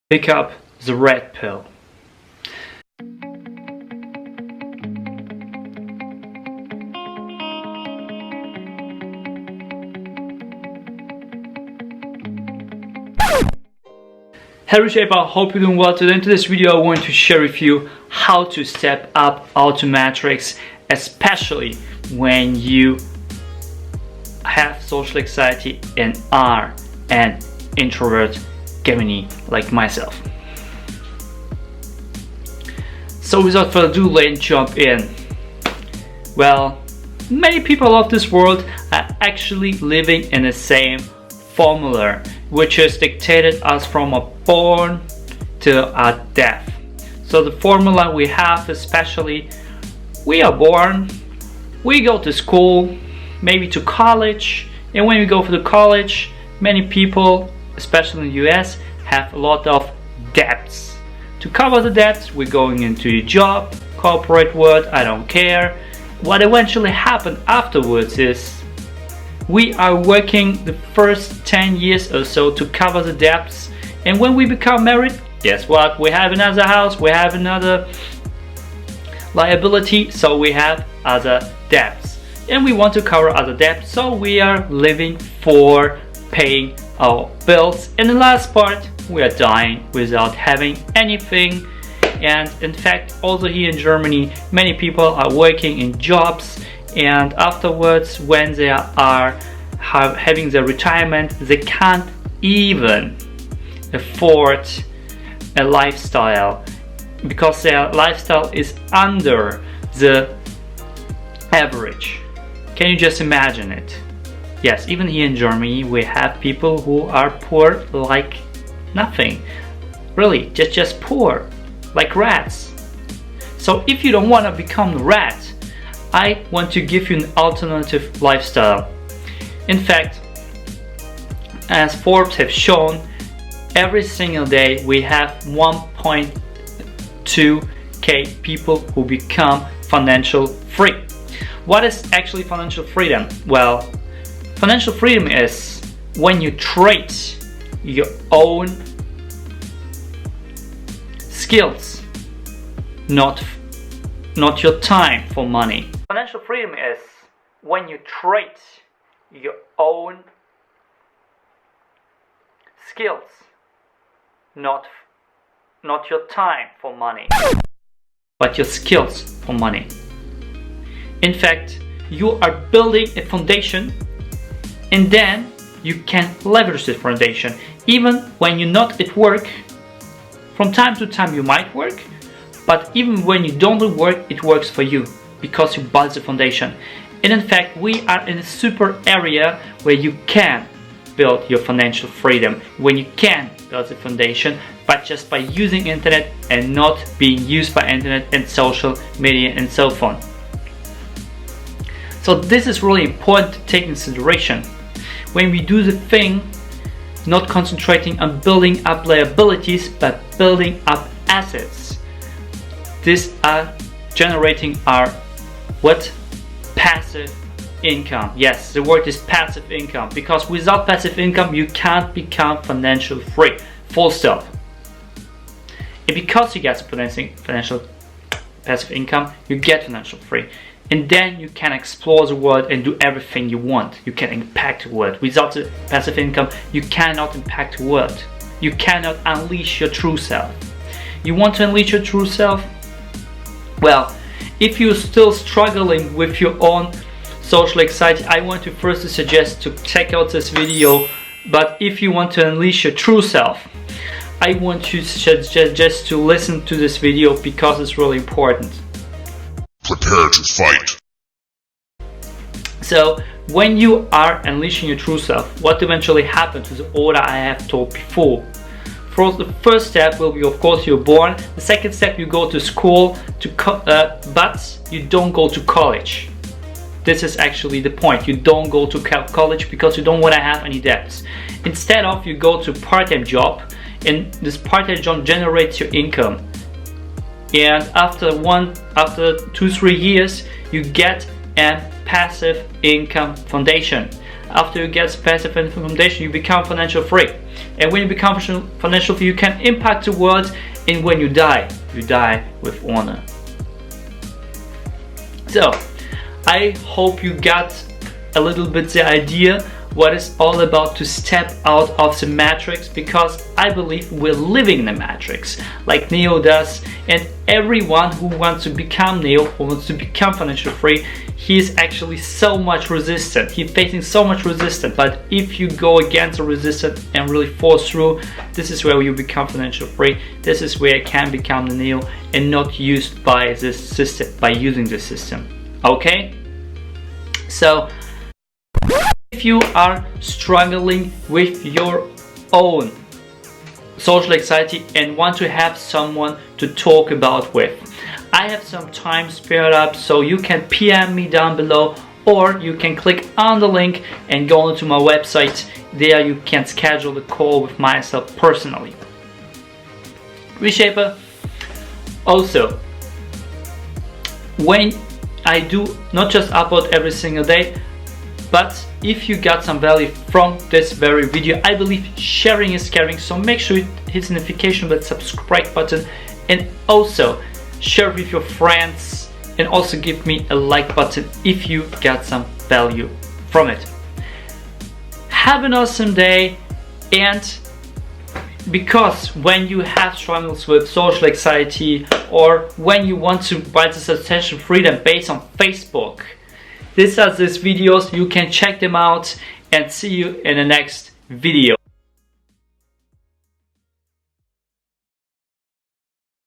Pick up the red pill. Hey Reshaper, hope you're doing well. Today in this video I want to share with you how to step up auto metrics, especially when you have social anxiety and are an introvert Gemini like myself. So without further ado, let's jump in. Well, many people of this world are actually living in the same formula, which is dictated us from a born to a death. So the formula we have, especially, we are born, we go to school, maybe to college, and when we go to the college, many people, especially in the US, have a lot of debts. To cover the debts, we're going into a job, corporate world, I don't care. What eventually happened afterwards is we are working the first 10 years or so to cover the debts, and when we become married, guess what? We have another house, we have another liability, so we have other debts. And we want to cover other debts, so we are living for paying our bills. In the last part, we are dying without having anything. And in fact, also here in Germany, many people are working in jobs, and afterwards, when they are having their retirement, they can't even afford a lifestyle because their lifestyle is under the average. Can you just imagine it? Yes, even here in Germany we have people who are poor like nothing. Really, just poor, like rats. So if you don't want to become a rat, I want to give you an alternative lifestyle. In fact, as Forbes have shown, every single day we have 1.2k people who become financial free. What is actually financial freedom? Well, financial freedom is when you trade your own skills, not your time for money. Financial freedom is when you trade your own skills, not your time for money, but your skills for money. In fact, you are building a foundation, and then you can leverage this foundation. Even when you're not at work, from time to time you might work, but even when you don't do work, it works for you because you build the foundation. And in fact, we are in a super area where you can build your financial freedom, when you can build the foundation, but just by using internet and not being used by internet and social media and so on. So this is really important to take into consideration. When we do the thing, not concentrating on building up liabilities, but building up assets. These are generating our passive income. Yes, the word is passive income, because without passive income you can't become financial free. Full stop. And because you get financial passive income, you get financial free. And then you can explore the world and do everything you want. You can impact the world. Without the passive income, you cannot impact the world. You cannot unleash your true self. You want to unleash your true self? Well, if you're still struggling with your own social anxiety, I want to first suggest to check out this video. But if you want to unleash your true self, I want you just to listen to this video because it's really important. Prepare to fight. So when you are unleashing your true self, what eventually happens is the order I have told before. The first step will be, of course, you're born. The second step, you go to school, but you don't go to college. This is actually the point. You don't go to college because you don't want to have any debts. Instead of, you go to part-time job, and this part-time job generates your income. And after 2-3 years, you get a passive income foundation. after you get passive income foundation, you become financial free. And when you become financial free, you can impact the world. And when you die with honor. So I hope you got a little bit the idea what it's all about to step out of the matrix, because I believe we're living in the matrix like Neo does, and everyone who wants to become Neo, who wants to become financial free, he is actually so much resistant. He's facing so much resistance, but if you go against the resistance and really force through, this is where you become financial free. This is where you can become the Neo and not used by this system, by using the system. Okay? So if you are struggling with your own social anxiety and want to have someone to talk about with, I have some time spared up, so you can PM me down below, or you can click on the link and go onto my website. There you can schedule a call with myself personally. Reshaper. Also, when I do not just upload every single day, but if you got some value from this very video, I believe sharing is caring, so make sure you hit the notification bell, subscribe button, and also share with your friends, and also give me a like button if you got some value from it. Have an awesome day, and because when you have struggles with social anxiety, or when you want to buy this attention freedom based on Facebook, these videos, you can check them out, and see you in the next video.